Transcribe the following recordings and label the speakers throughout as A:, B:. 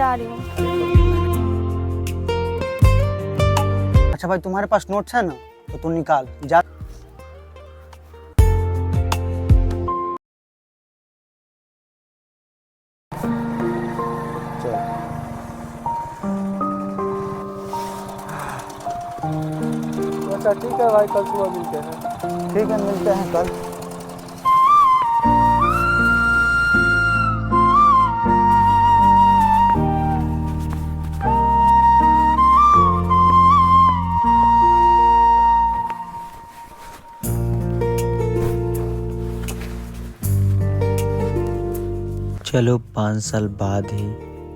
A: जा रही हूँ।
B: अच्छा भाई, तुम्हारे पास नोट्स है ना, तो तू निकाल जा।
C: अच्छा ठीक है भाई, कल सुबह मिलते हैं।
B: ठीक है, मिलते हैं कल।
D: चलो 5 साल बाद ही,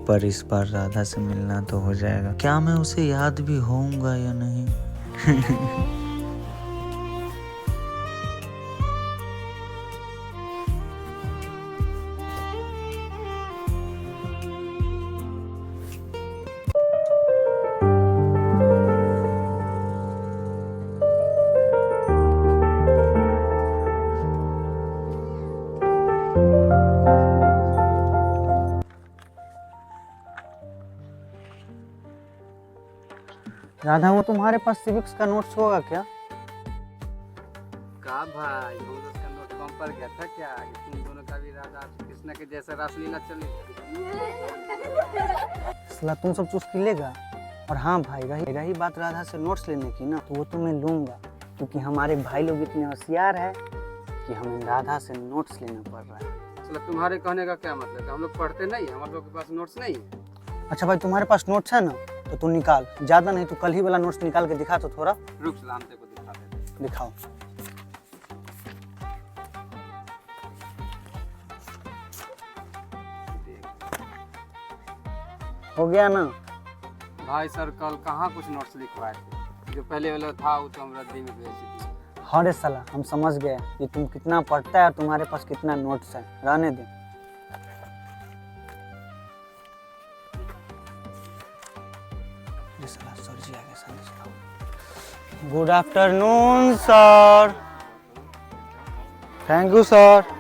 D: पर इस बार राधा से मिलना तो हो जाएगा। क्या मैं उसे याद भी होऊंगा या नहीं?
B: राधा, वो तुम्हारे पास सिविक्स का नोट्स होगा क्या?
C: का भाई, हम लोग का नोट कम पड़ गया था क्या? कि तुम दोनों का भी राधा कृष्णा के जैसा रासलीला चली।
B: सला तुम सब चुस्की लेगा। और हाँ भाई, रही बात राधा से नोट्स लेने की ना, तो वो तो मैं लूँगा, क्योंकि हमारे भाई लोग इतने होशियार है कि हमें राधा से नोट्स लेना पड़ रहा है।
C: चलो, तुम्हारे कहने का क्या मतलब है? हम लोग पढ़ते नहीं, हमारे लोग के पास नोट्स नहीं है।
B: अच्छा भाई, तुम्हारे पास नोट्स है ना, तो तू निकाल। ज़्यादा नहीं तो कल ही वाला नोट्स निकाल के दिखा तो थोड़ा।
C: रुक, सलाम तेरे को दिखा देते।
B: दिखाओ। हो गया ना?
C: भाई सर, कल कहाँ कुछ नोट्स लिखवाए थे? जो पहले वाला था वो तो हम रद्दी में भेज दिए।
B: हाँ रे साला, हम समझ गए कि तुम कितना पढ़ता है और तुम्हारे पास कितना नोट्स है। रहने दे। सर जी आ गए। Good afternoon sir. Thank you sir.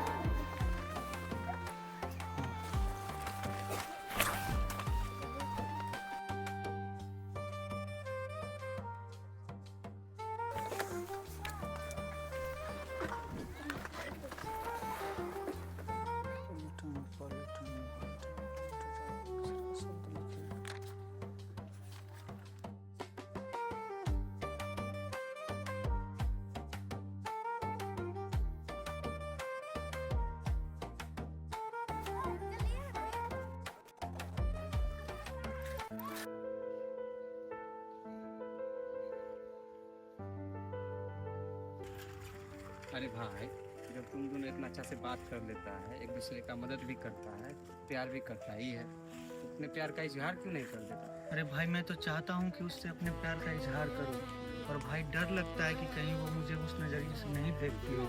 C: अरे भाई, जब तुम दोनों इतना अच्छा से बात कर लेता है, एक दूसरे का मदद भी करता है, प्यार भी करता ही है, तो अपने प्यार का इजहार क्यों नहीं कर देता?
D: अरे भाई, मैं तो चाहता हूँ कि उससे अपने प्यार का इजहार करूँ, और भाई डर लगता है कि कहीं वो मुझे उस नजरिए से नहीं देखती हो।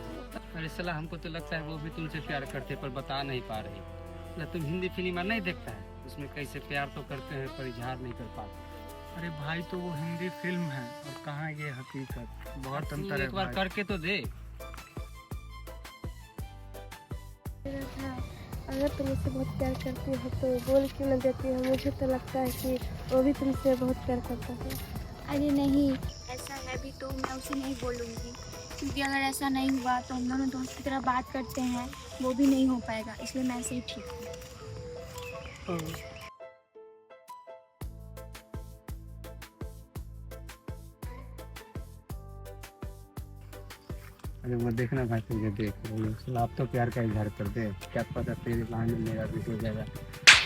C: अरे सला, हमको तो लगता है वो भी तुमसे प्यार करते पर बता नहीं पा रही। ना तुम हिंदी फिल्म नहीं देखता है, उसमें कैसे प्यार तो करते हैं पर इजहार नहीं कर पाते।
D: अरे भाई, तो वो हिंदी फिल्म है और कहाँ ये हकीकत, बहुत अंतर है
C: एक बार
D: भाई।
C: करके तो दे।
A: अगर तुम मुझसे बहुत प्यार करती हो तो बोल क्यों न देती हो? मुझे तो लगता है कि वो भी तुमसे बहुत प्यार करता है।
E: अरे नहीं, ऐसा है भी तो मैं उसे नहीं बोलूँगी, क्योंकि अगर ऐसा नहीं हुआ तो हम दोनों दोस्त की तरह बात करते हैं, वो भी नहीं हो पाएगा, इसलिए मैं ऐसे ही ठीक हूँ।
C: अरे वो देखना भाई, तुझे देख आप तो प्यार का इजहार कर दे, क्या पता तेरे बहाने मेरा भी हो जाएगा।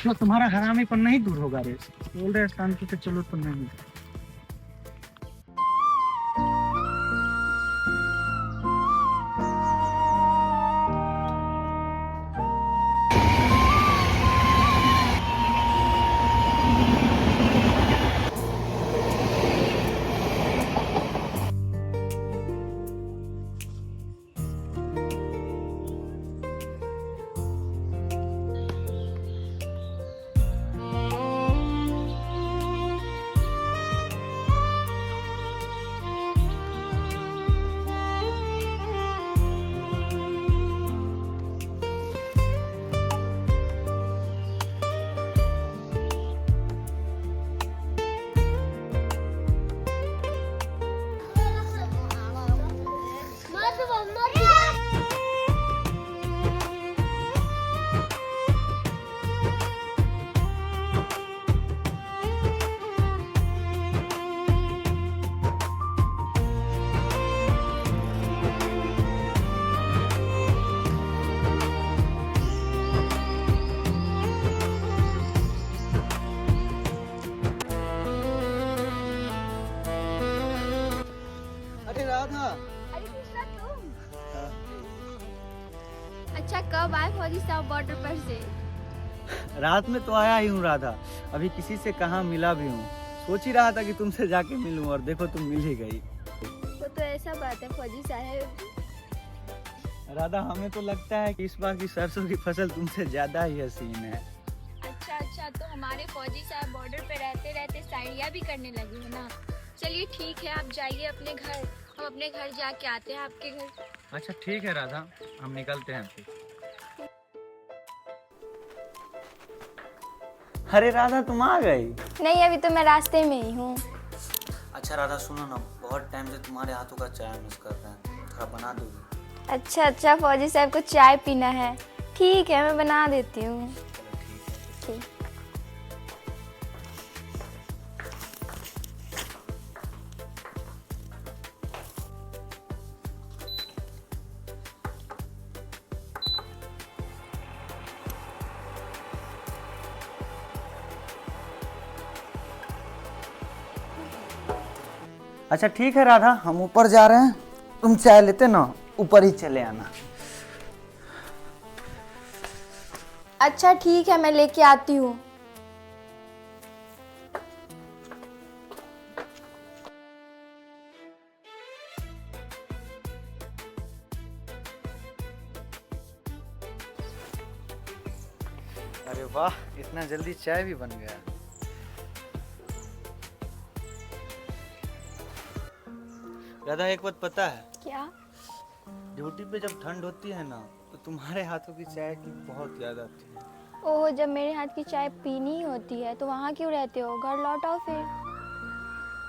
D: तो तुम्हारा हरामी पर नहीं दूर होगा रे। बोल रहे शांति से चलो तो नहीं।
B: अरे राधा।
E: अरे कृष्णा तुम? अच्छा कब आए फौजी साहब बॉर्डर पर से?
B: रात में तो आया ही हूँ राधा, अभी किसी से कहाँ मिला भी हूँ। सोच ही रहा था कि तुमसे जाके मिलूं और देखो तुम मिल ही गई।
E: वो तो ऐसा बात है फौजी साहब।
B: राधा हमें तो लगता है कि इस बार की सरसों की फसल तुमसे ज्यादा ही हसीन है।
E: अच्छा तो हमारे फौजी साहब बॉर्डर पे रहते रहते शायरियाँ भी करने लगे हैं ना। चलिए ठीक है, आप जाइए अपने घर, हम अपने घर जाके आते हैं आपके घर।
B: अच्छा ठीक है राधा, हम निकलते हैं फिर। अरे राधा तुम आ गई?
E: नहीं अभी तो मैं रास्ते में ही हूँ।
D: अच्छा राधा सुनो ना, बहुत टाइम से तुम्हारे हाथों का चाय मिस कर रहे हैं, थोड़ा बना दोगी?
E: अच्छा फौजी साहब को चाय पीना है, ठीक है मैं बना देती हूँ।
D: चलो ठीक है।
E: ठीक।
B: अच्छा ठीक है राधा, हम ऊपर जा रहे हैं, तुम चाय लेते ना ऊपर ही चले आना।
E: अच्छा ठीक है मैं लेके आती हूँ।
B: अरे वाह, इतना जल्दी चाय भी बन गया। राधा एक बात पता है?
E: क्या?
B: ड्यूटी पे जब ठंड होती है ना तो तुम्हारे हाथों की चाय की बहुत याद आती है।
E: ओह जब मेरे हाथ की चाय पीनी ही होती है तो वहाँ क्यों रहते हो, घर लौट आओ फिर।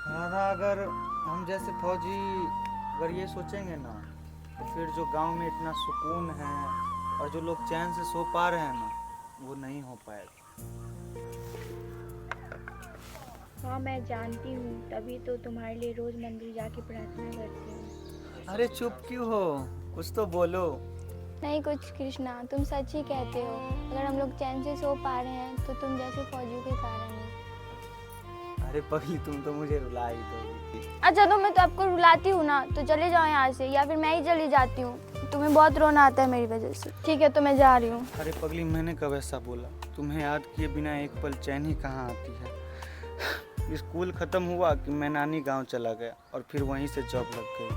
B: राधा अगर हम जैसे फौजी अगर ये सोचेंगे ना तो फिर जो गांव में इतना सुकून है और जो लोग चैन से सो पा रहे हैं ना, वो नहीं हो पाएगा।
E: हाँ मैं जानती हूँ, तभी तो तुम्हारे लिए रोज मंदिर जाके प्रार्थना करती हूँ।
B: अरे चुप क्यों हो, कुछ तो बोलो।
E: नहीं कुछ कृष्णा, तुम सच ही कहते हो। अगर हम लोग चैन से सो पा रहे हैं तो तुम जैसे फौजियों के कारण ही।
B: अरे पगली तुम तो मुझे रुला ही दोगी।
E: अच्छा तो मैं तो आपको रुलाती हूँ ना, तो चले जाओ यहाँ से या फिर मैं ही चली जाती हूँ। तुम्हें बहुत रोना आता है मेरी वजह से। ठीक है तो मैं जा रही हूँ।
B: अरे पगली मैंने कब ऐसा बोला? तुम्हें याद किए बिना एक पल चैन ही कहाँ आती है। स्कूल ख़त्म हुआ कि मैं नानी गांव चला गया और फिर वहीं से जॉब लग गई।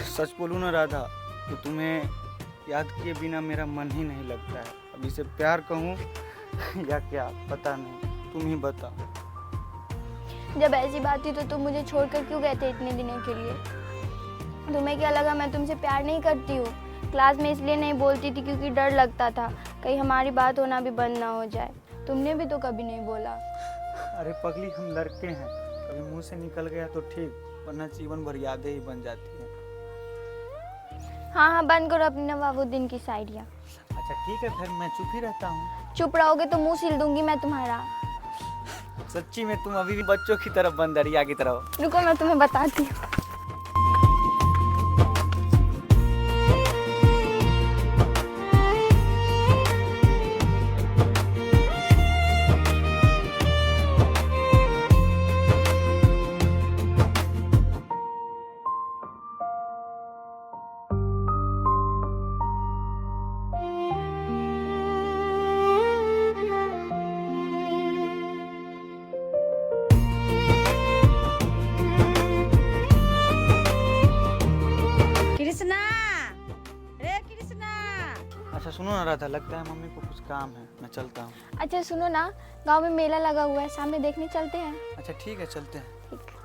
B: सच बोलूँ ना राधा, तो तुम्हें याद किए बिना मेरा मन ही नहीं लगता है। अब इसे प्यार कहूँ या क्या पता नहीं, तुम ही बताओ।
E: जब ऐसी बात थी तो तुम मुझे छोड़कर क्यों गए थे इतने दिनों के लिए? तुम्हें क्या लगा मैं तुमसे प्यार नहीं करती हूँ? क्लास में इसलिए नहीं बोलती थी क्योंकि डर लगता था कहीं हमारी बात होना भी बंद ना हो जाए। तुमने भी तो कभी नहीं बोला।
B: अरे पगली हम लड़के हैं, कभी मुंह से निकल गया तो ठीक, वरना जीवन भर यादें ही बन जाती हैं।
E: हाँ बंद करो अपनी नवाबुद्दीन की शायरियाँ।
B: अच्छा ठीक है, फिर मैं चुप ही रहता हूँ।
E: चुप रहोगे तो मुंह सिल दूंगी मैं तुम्हारा।
B: सच्ची में तुम अभी भी बच्चों की तरफ बंदरिया की तरफ।
E: रुको मैं तुम्हें बताती हूँ।
B: अच्छा सुनो ना राधा, लगता है मम्मी को कुछ काम है, मैं चलता हूँ।
E: अच्छा सुनो ना, गांव में मेला लगा हुआ है, सामने देखने चलते हैं।
B: अच्छा ठीक है चलते हैं।
E: ठीक।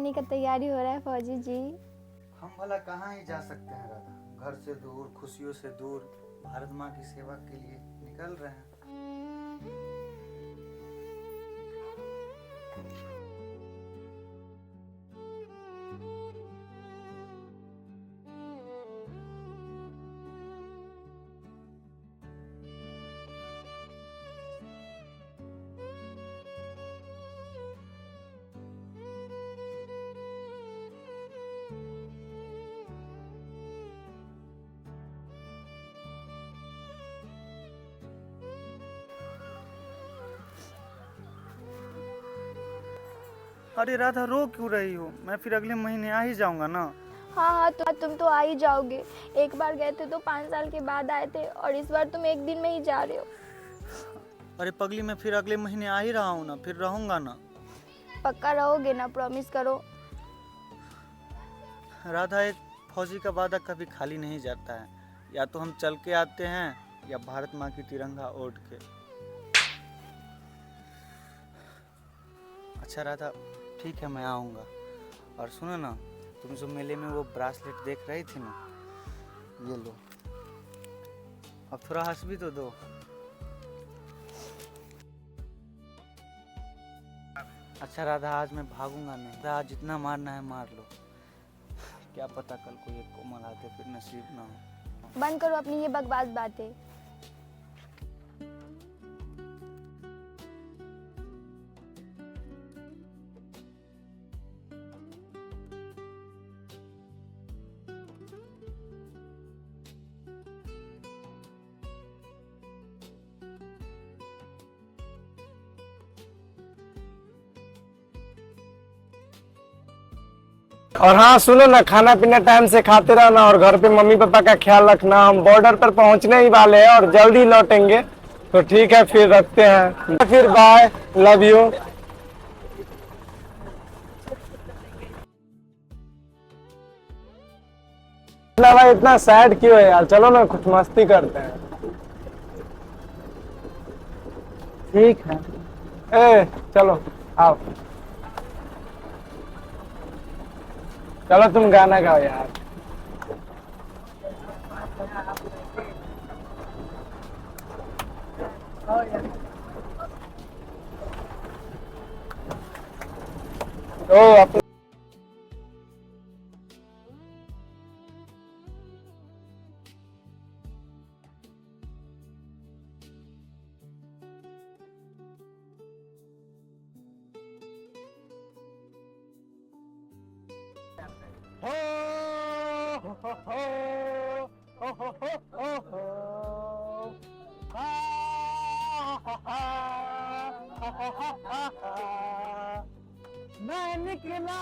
E: जाने का तैयारी हो रहा है फौजी जी।
B: हम भला कहाँ ही जा सकते हैं राधा, घर से दूर, खुशियों से दूर, भारत माँ की सेवा के लिए निकल रहे हैं। अरे राधा, रो क्यों रही हो? मैं फिर अगले महीने आ ही जाऊंगा ना।
E: हाँ हाँ, तो तुम तो आ ही जाओगे। एक बार गए थे तो 5 साल के बाद आए थे, और इस बार तुम एक दिन में ही जा रहे हो।
B: अरे पगली, मैं फिर अगले महीने आ ही रहा हूँ ना, फिर रहूंगा ना।
E: पक्का रहोगे ना? प्रॉमिस करो।
B: राधा, एक फौजी का वादा कभी खाली नहीं जाता है। या तो हम चल के आते हैं या भारत माँ की तिरंगा ओढ़ के। अच्छा राधा, ठीक है, मैं आऊँगा। और सुनो ना, तुम जो मेले में वो ब्रासलेट देख रही थी ना, ये लो। अब थोड़ा हंस भी तो दो। अच्छा राधा, आज मैं भागूंगा नहीं। राधा, आज जितना मारना है मार लो। क्या पता कल को ये कोमल आते फिर नसीब ना हो।
E: बंद करो अपनी ये बकवास बातें।
F: और हाँ सुनो ना, खाना पीना टाइम से खाते रहना और घर पे मम्मी पापा का ख्याल रखना। हम बॉर्डर पर पहुंचने ही वाले हैं और जल्दी लौटेंगे। तो ठीक है, फिर रखते हैं। फिर बाय, लव यू। भाई इतना सैड क्यों है यार? चलो ना कुछ मस्ती करते हैं। ठीक है, ए चलो आओ। चलो तुम गाना गाओ यार। तो अपने मैं निकला।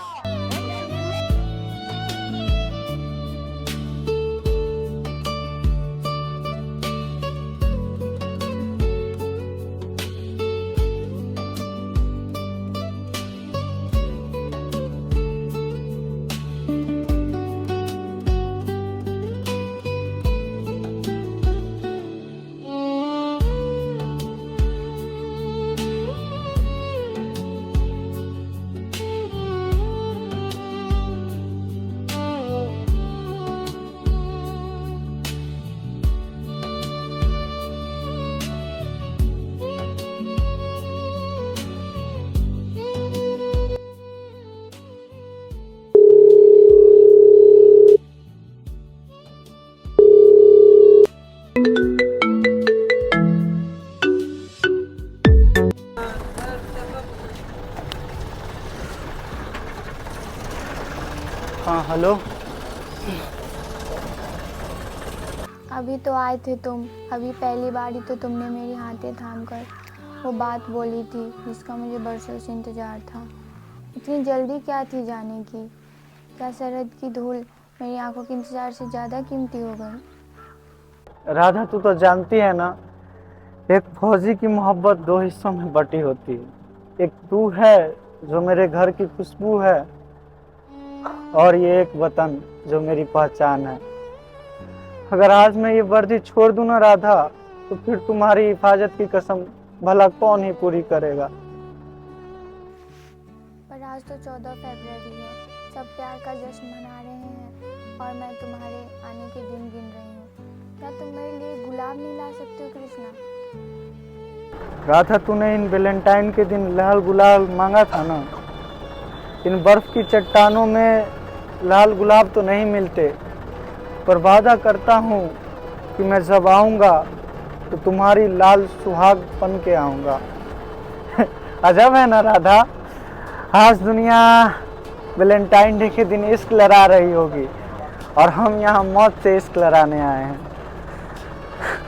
B: हाँ हेलो।
E: अभी तो आए थे तुम। अभी पहली बार ही तो तुमने मेरी हाथें थाम कर वो बात बोली थी जिसका मुझे बरसों से इंतजार था। इतनी जल्दी क्या थी जाने की? क्या सरहद की धूल मेरी आंखों के इंतजार से ज़्यादा कीमती हो गई?
B: राधा, तू तो जानती है ना, एक फौजी की मोहब्बत दो हिस्सों में बटी होती है। एक तू है जो मेरे घर की खुशबू है, और ये एक वतन जो मेरी पहचान है। अगर आज मैं ये वर्दी छोड़ दूं ना राधा, तो फिर तुम्हारी हिफाजत की कसम भला कौन ही पूरी करेगा।
E: पर आज तो 14 फरवरी है। सब प्यार का जश्न मना रहे हैं और मैं तुम्हारे आने के दिन गिन रही हूँ। क्या तुम मेरे लिए गुलाब नहीं ला सकते हो कृष्णा?
B: राधा, तूने इन वैलेंटाइन के दिन लाल गुलाब मांगा था ना। इन बर्फ की चट्टानों में लाल गुलाब तो नहीं मिलते, पर वादा करता हूँ कि मैं जब आऊँगा तो तुम्हारी लाल सुहाग बन के आऊँगा। अजब है ना राधा, आज दुनिया वैलेंटाइन डे के दिन इश्क लड़ा रही होगी और हम यहाँ मौत से इश्क लड़ाने आए हैं।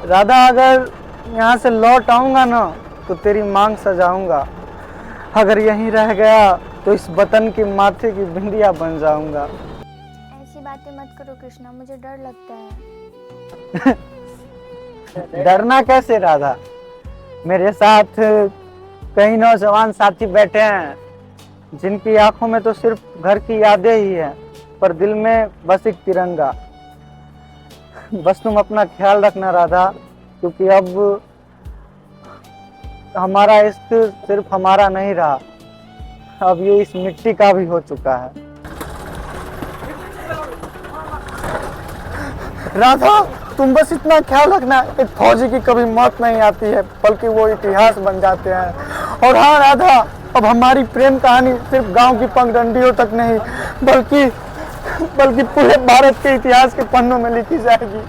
B: राधा, अगर यहाँ से लौट आऊँगा ना तो तेरी मांग सजाऊँगा, अगर यहीं रह गया तो इस वतन के माथे की बिंदिया बन जाऊँगा।
E: ऐसी बातें मत करो कृष्णा, मुझे डर लगता है।
B: डरना कैसे राधा, मेरे साथ कई नौजवान साथी बैठे हैं जिनकी आंखों में तो सिर्फ घर की यादें ही हैं, पर दिल में बस एक तिरंगा। बस तुम अपना ख्याल रखना राधा, क्योंकि अब हमारा इश्क सिर्फ हमारा नहीं रहा, अब ये इस मिट्टी का भी हो चुका है। राधा, तुम बस इतना ख्याल रखना, एक फौजी की कभी मौत नहीं आती है, बल्कि वो इतिहास बन जाते हैं। और हाँ राधा, अब हमारी प्रेम कहानी सिर्फ गांव की पगडंडियों तक नहीं, बल्कि पूरे भारत के इतिहास के पन्नों में लिखी जाएगी।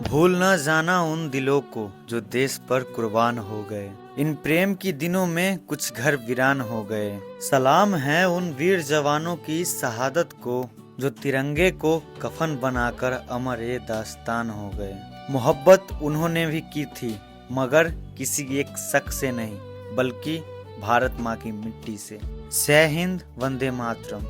D: भूल न जाना उन दिलों को जो देश पर कुर्बान हो गए। इन प्रेम की दिनों में कुछ घर वीरान हो गए। सलाम है उन वीर जवानों की शहादत को जो तिरंगे को कफन बनाकर अमर ए दास्तान हो गए। मोहब्बत उन्होंने भी की थी, मगर किसी एक शख्स से नहीं, बल्कि भारत माँ की मिट्टी से। जय हिंद, वंदे मातरम।